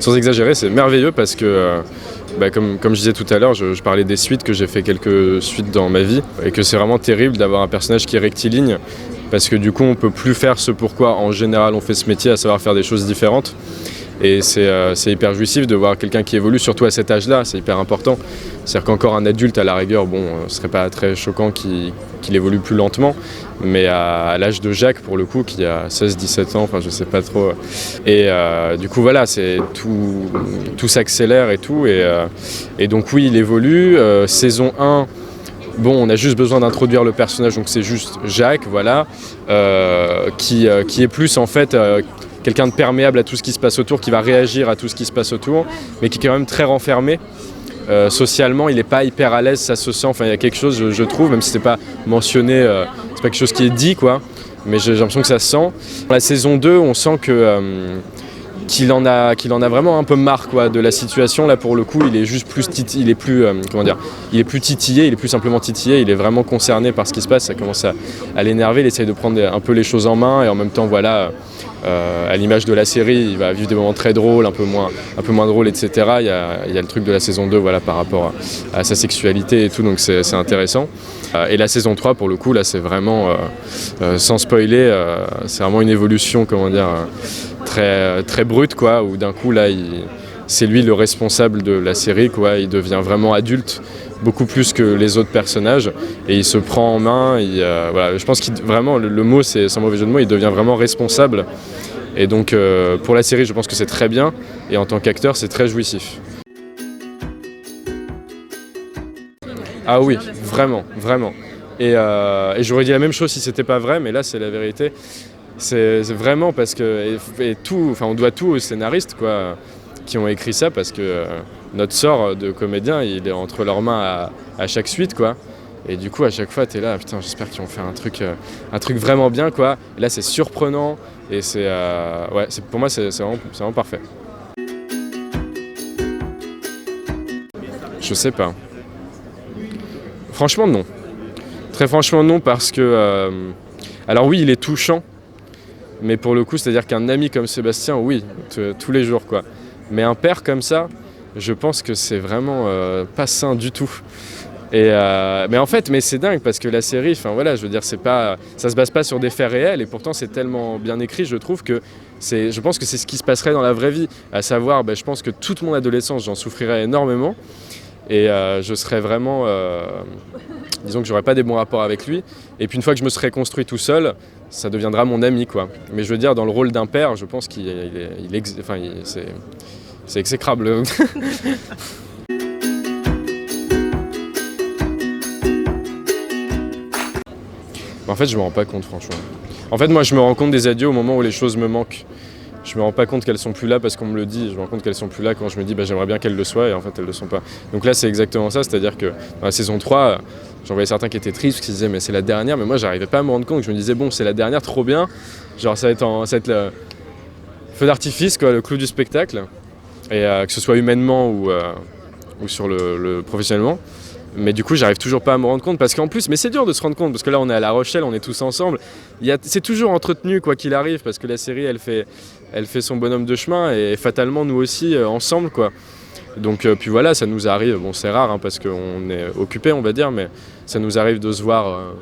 sans exagérer, c'est merveilleux parce que, comme je disais tout à l'heure, je parlais des suites, que j'ai fait quelques suites dans ma vie, et que c'est vraiment terrible d'avoir un personnage qui est rectiligne, parce que du coup on peut plus faire ce pourquoi en général on fait ce métier, à savoir faire des choses différentes. Et c'est hyper jouissif de voir quelqu'un qui évolue, surtout à cet âge-là, c'est hyper important. C'est-à-dire qu'encore un adulte, à la rigueur, ce serait pas très choquant qu'il évolue plus lentement, mais à l'âge de Jacques, pour le coup, qui a 16-17 ans, enfin je sais pas trop. Et du coup voilà, tout s'accélère et tout, et donc oui, il évolue. Saison 1, on a juste besoin d'introduire le personnage, donc c'est juste Jacques, voilà, qui est plus en fait quelqu'un de perméable à tout ce qui se passe autour, qui va réagir à tout ce qui se passe autour, mais qui est quand même très renfermé. Socialement, il n'est pas hyper à l'aise, ça se sent, enfin il y a quelque chose, je trouve, même si c'est pas mentionné, c'est pas quelque chose qui est dit, quoi, mais j'ai l'impression que ça se sent. Dans la saison 2, on sent qu'il en a vraiment un peu marre, quoi, de la situation. Là pour le coup, il est juste il est plus titillé, il est plus simplement titillé, il est vraiment concerné par ce qui se passe, ça commence à l'énerver, il essaye de prendre un peu les choses en main, et en même temps voilà, à l'image de la série, il va vivre des moments très drôles, un peu moins drôles, etc. Il y a le truc de la saison 2, voilà, par rapport à sa sexualité et tout, donc c'est intéressant. Et la saison 3, pour le coup, là c'est vraiment, sans spoiler, c'est vraiment une évolution, très, très brute, quoi, où d'un coup là c'est lui le responsable de la série, quoi. Il devient vraiment adulte, beaucoup plus que les autres personnages, et il se prend en main. Voilà, je pense qu'il vraiment, le mot, c'est sans mauvais jeu de mots, il devient vraiment responsable. Et donc pour la série, je pense que c'est très bien, et en tant qu'acteur, c'est très jouissif. Ah oui, vraiment, vraiment. Et j'aurais dit la même chose si c'était pas vrai, mais là c'est la vérité. C'est vraiment parce que on doit tout aux scénaristes, quoi, qui ont écrit ça, parce que notre sort de comédien, il est entre leurs mains à chaque suite, quoi. Et du coup à chaque fois t'es là, putain, j'espère qu'ils vont faire un truc vraiment bien, quoi. Et là c'est surprenant, et pour moi c'est vraiment parfait. Je sais pas. Franchement non. Très franchement non, parce que alors oui, il est touchant. Mais pour le coup, c'est-à-dire qu'un ami comme Sébastien, oui, tous les jours, quoi. Mais un père comme ça, je pense que c'est vraiment pas sain du tout. Mais en fait, c'est dingue, parce que la série, enfin voilà, je veux dire, ça se base pas sur des faits réels, et pourtant c'est tellement bien écrit, je trouve que je pense que c'est ce qui se passerait dans la vraie vie, à savoir, je pense que toute mon adolescence, j'en souffrirais énormément, et je serais vraiment, disons que j'aurais pas des bons rapports avec lui, et puis une fois que je me serais construit tout seul, ça deviendra mon ami, quoi. Mais je veux dire, dans le rôle d'un père, je pense c'est exécrable. En fait, je me rends pas compte, franchement. En fait, moi, je me rends compte des adieux au moment où les choses me manquent. Je me rends pas compte qu'elles sont plus là parce qu'on me le dit. Je me rends compte qu'elles sont plus là quand je me dis j'aimerais bien qu'elles le soient, et en fait elles le sont pas. Donc là c'est exactement ça, c'est-à-dire que dans la saison 3, j'en voyais certains qui étaient tristes, qui se disaient mais c'est la dernière, mais moi j'arrivais pas à me rendre compte. Je me disais c'est la dernière, trop bien. Genre ça va être le feu d'artifice, quoi, le clou du spectacle. Et que ce soit humainement ou sur le professionnellement. Mais du coup, j'arrive toujours pas à me rendre compte, parce qu'en plus, mais c'est dur de se rendre compte, parce que là, on est à La Rochelle, on est tous ensemble. C'est toujours entretenu, quoi qu'il arrive, parce que la série, elle fait son bonhomme de chemin, et fatalement, nous aussi, ensemble, quoi. Donc, puis voilà, ça nous arrive, c'est rare, parce qu'on est occupé, on va dire, mais ça nous arrive de se voir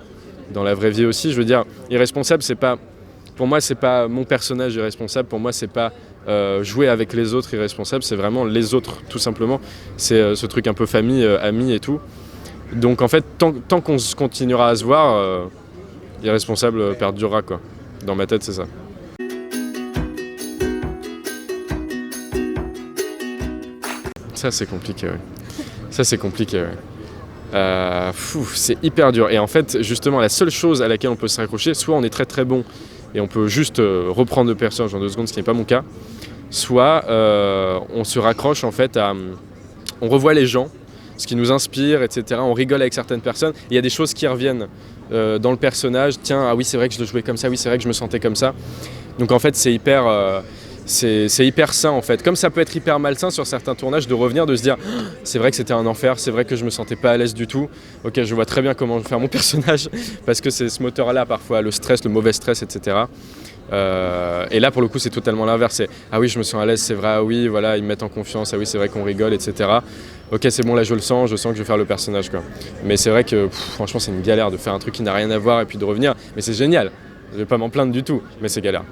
dans la vraie vie aussi. Je veux dire, Irresponsable, pour moi, c'est pas mon personnage irresponsable, pour moi, c'est pas jouer avec les autres irresponsables, c'est vraiment les autres, tout simplement. C'est ce truc un peu famille, amis et tout. Donc en fait, tant qu'on continuera à se voir, Irresponsable perdurera, quoi. Dans ma tête, c'est ça. Ça, c'est compliqué, ouais. C'est hyper dur. Et en fait, justement, la seule chose à laquelle on peut se raccrocher, soit on est très très bon et on peut juste reprendre le personnage en 2 secondes, ce qui n'est pas mon cas, soit on se raccroche en fait on revoit les gens, ce qui nous inspire, etc. On rigole avec certaines personnes, il y a des choses qui reviennent dans le personnage. Tiens, ah oui, c'est vrai que je le jouais comme ça, oui, c'est vrai que je me sentais comme ça. Donc en fait, c'est hyper c'est hyper sain en fait. Comme ça peut être hyper malsain sur certains tournages de revenir, de se dire oh, c'est vrai que c'était un enfer, c'est vrai que je me sentais pas à l'aise du tout. Ok, je vois très bien comment faire mon personnage parce que c'est ce moteur-là parfois, le stress, le mauvais stress, etc. Et là pour le coup c'est totalement l'inverse, c'est ah oui je me sens à l'aise, c'est vrai, ah oui voilà ils me mettent en confiance, ah oui c'est vrai qu'on rigole, etc. Ok c'est bon là je sens que je vais faire le personnage quoi. Mais c'est vrai que franchement c'est une galère de faire un truc qui n'a rien à voir et puis de revenir, mais c'est génial, je vais pas m'en plaindre du tout, mais c'est galère.